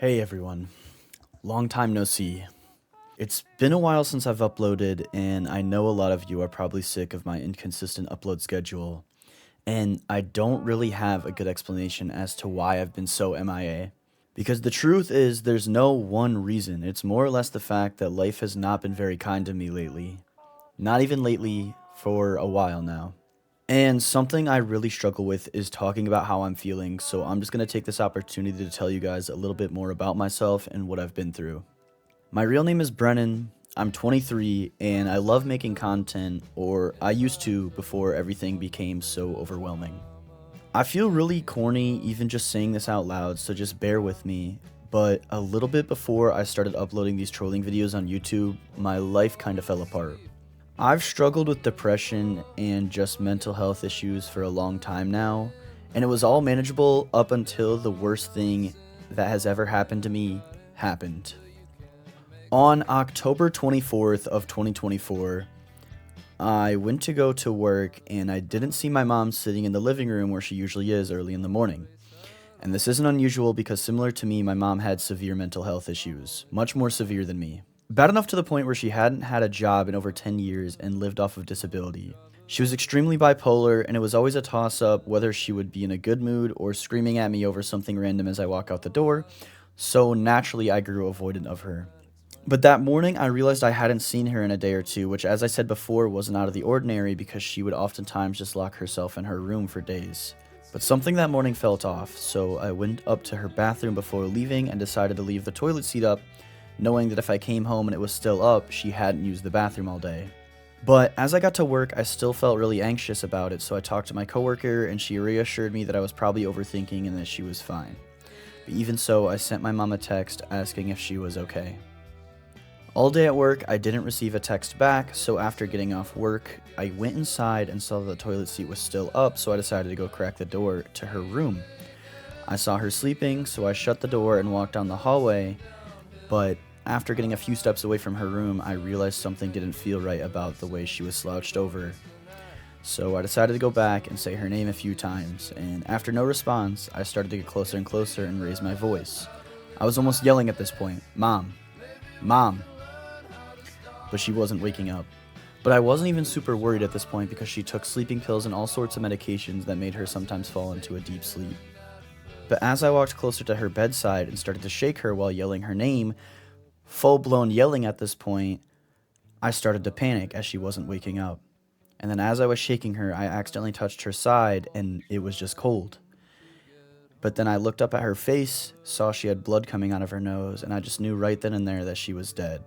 Hey everyone, long time no see. It's been a while since I've uploaded, and I know a lot of you are probably sick of my inconsistent upload schedule, and I don't really have a good explanation as to why I've been so MIA. Because the truth is, there's no one reason, it's more or less the fact that life has not been very kind to me lately. Not even lately, for a while now. And something I really struggle with is talking about how I'm feeling, so I'm just going to take this opportunity to tell you guys a little bit more about myself and what I've been through. My real name is Brennan, I'm 23, and I love making content, or I used to before everything became so overwhelming. I feel really corny even just saying this out loud, so just bear with me, but a little bit before I started uploading these trolling videos on YouTube, my life kind of fell apart. I've struggled with depression and just mental health issues for a long time now, and it was all manageable up until the worst thing that has ever happened to me happened. On October 24th of 2024, I went to go to work and I didn't see my mom sitting in the living room where she usually is early in the morning. And this isn't unusual because similar to me, my mom had severe mental health issues, much more severe than me. Bad enough to the point where she hadn't had a job in over 10 years and lived off of disability. She was extremely bipolar, and it was always a toss-up whether she would be in a good mood or screaming at me over something random as I walk out the door, so naturally I grew avoidant of her. But that morning I realized I hadn't seen her in a day or two, which as I said before wasn't out of the ordinary because she would oftentimes just lock herself in her room for days. But something that morning felt off, so I went up to her bathroom before leaving and decided to leave the toilet seat up, knowing that if I came home and it was still up, she hadn't used the bathroom all day. But as I got to work, I still felt really anxious about it, so I talked to my coworker and she reassured me that I was probably overthinking and that she was fine. But even so, I sent my mom a text asking if she was okay. All day at work, I didn't receive a text back, so after getting off work, I went inside and saw that the toilet seat was still up, so I decided to go crack the door to her room. I saw her sleeping, so I shut the door and walked down the hallway, but after getting a few steps away from her room, I realized something didn't feel right about the way she was slouched over. So I decided to go back and say her name a few times, and after no response, I started to get closer and closer and raise my voice. I was almost yelling at this point, "Mom! Mom!" But she wasn't waking up. But I wasn't even super worried at this point because she took sleeping pills and all sorts of medications that made her sometimes fall into a deep sleep. But as I walked closer to her bedside and started to shake her while yelling her name, full-blown yelling at this point, I started to panic as she wasn't waking up. And then as I was shaking her, I accidentally touched her side and it was just cold. But then I looked up at her face, saw she had blood coming out of her nose, and I just knew right then and there that she was dead.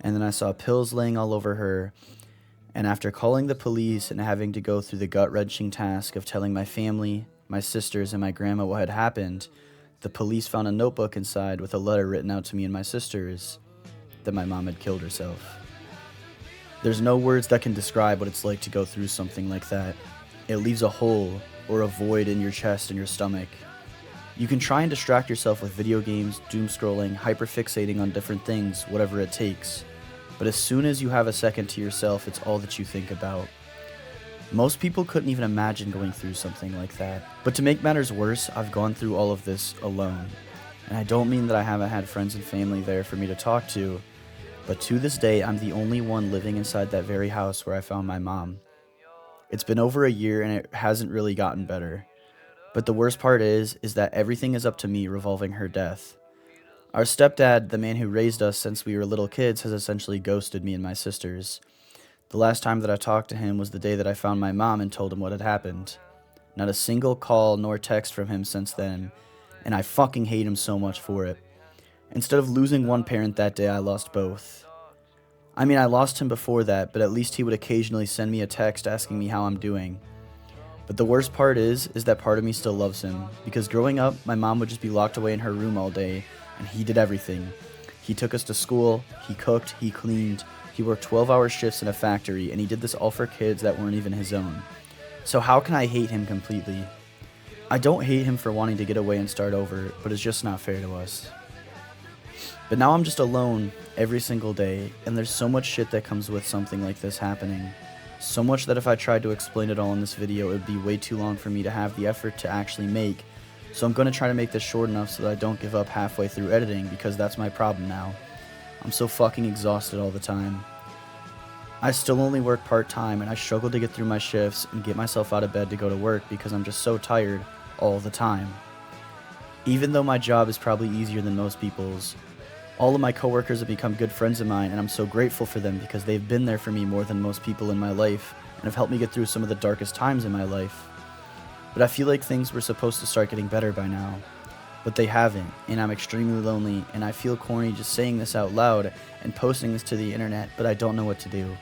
And then I saw pills laying all over her, and after calling the police and having to go through the gut-wrenching task of telling my family, my sisters, and my grandma what had happened, the police found a notebook inside with a letter written out to me and my sisters that my mom had killed herself. There's no words that can describe what it's like to go through something like that. It leaves a hole or a void in your chest and your stomach. You can try and distract yourself with video games, doom scrolling, hyperfixating on different things, whatever it takes. But as soon as you have a second to yourself, it's all that you think about. Most people couldn't even imagine going through something like that. But to make matters worse, I've gone through all of this alone. And I don't mean that I haven't had friends and family there for me to talk to, but to this day, I'm the only one living inside that very house where I found my mom. It's been over a year and it hasn't really gotten better. But the worst part is that everything is up to me revolving her death. Our stepdad, the man who raised us since we were little kids, has essentially ghosted me and my sisters. The last time that I talked to him was the day that I found my mom and told him what had happened. Not a single call nor text from him since then, and I fucking hate him so much for it. Instead of losing one parent that day, I lost both. I mean, I lost him before that, but at least he would occasionally send me a text asking me how I'm doing. But the worst part is that part of me still loves him, because growing up, my mom would just be locked away in her room all day, and he did everything. He took us to school, he cooked, he cleaned, he worked 12-hour shifts in a factory, and he did this all for kids that weren't even his own. So how can I hate him completely? I don't hate him for wanting to get away and start over, but it's just not fair to us. But now I'm just alone every single day, and there's so much shit that comes with something like this happening. So much that if I tried to explain it all in this video, it would be way too long for me to have the effort to actually make, So I'm going to try to make this short enough so that I don't give up halfway through editing, because that's my problem now. I'm so fucking exhausted all the time. I still only work part-time, and I struggle to get through my shifts and get myself out of bed to go to work because I'm just so tired all the time. Even though my job is probably easier than most people's, all of my coworkers have become good friends of mine, and I'm so grateful for them because they've been there for me more than most people in my life and have helped me get through some of the darkest times in my life. But I feel like things were supposed to start getting better by now, but they haven't, and I'm extremely lonely, and I feel corny just saying this out loud and posting this to the internet, but I don't know what to do.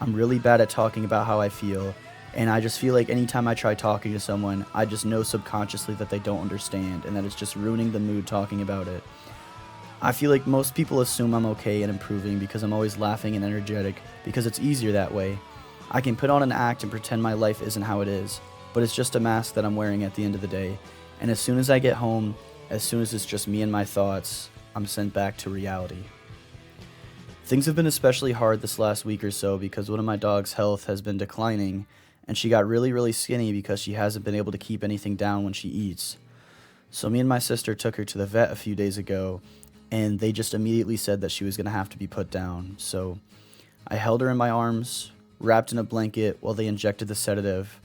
I'm really bad at talking about how I feel, and I just feel like anytime I try talking to someone, I just know subconsciously that they don't understand and that it's just ruining the mood talking about it. I feel like most people assume I'm okay and improving because I'm always laughing and energetic, because it's easier that way. I can put on an act and pretend my life isn't how it is, but it's just a mask that I'm wearing at the end of the day. And as soon as I get home, as soon as it's just me and my thoughts, I'm sent back to reality. Things have been especially hard this last week or so because one of my dog's health has been declining, and she got really skinny because she hasn't been able to keep anything down when she eats. So me and my sister took her to the vet a few days ago, and they just immediately said that she was going to have to be put down. So I held her in my arms, wrapped in a blanket while they injected the sedative,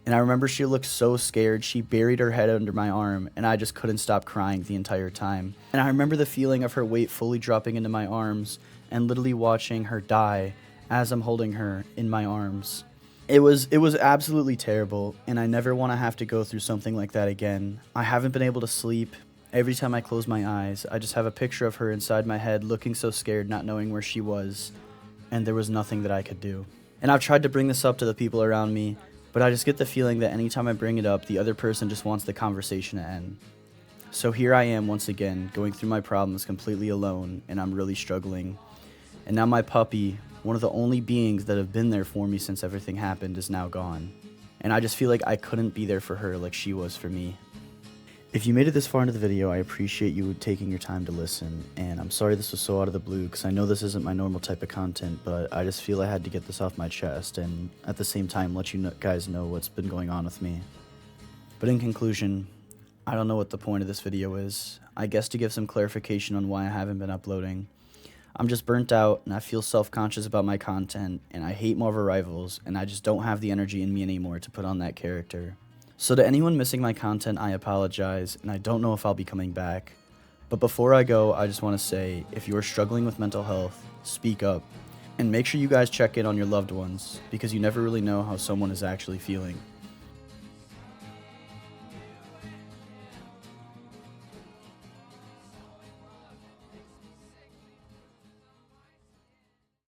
and I remember she looked so scared. She buried her head under my arm, and I just couldn't stop crying the entire time. And I remember the feeling of her weight fully dropping into my arms and literally watching her die as I'm holding her in my arms. It was absolutely terrible, and I never want to have to go through something like that again. I haven't been able to sleep. Every time I close my eyes, I just have a picture of her inside my head looking so scared, not knowing where she was, and there was nothing that I could do. And I've tried to bring this up to the people around me, but I just get the feeling that anytime I bring it up, the other person just wants the conversation to end. So here I am once again, going through my problems completely alone, and I'm really struggling. And now my puppy, one of the only beings that have been there for me since everything happened, is now gone. And I just feel like I couldn't be there for her like she was for me. If you made it this far into the video, I appreciate you taking your time to listen, and I'm sorry this was so out of the blue because I know this isn't my normal type of content, but I just feel I had to get this off my chest and at the same time let you guys know what's been going on with me. But in conclusion, I don't know what the point of this video is. I guess to give some clarification on why I haven't been uploading. I'm just burnt out, and I feel self-conscious about my content, and I hate Marvel Rivals, and I just don't have the energy in me anymore to put on that character. So to anyone missing my content, I apologize, and I don't know if I'll be coming back. But before I go, I just want to say, if you are struggling with mental health, speak up. And make sure you guys check in on your loved ones, because you never really know how someone is actually feeling.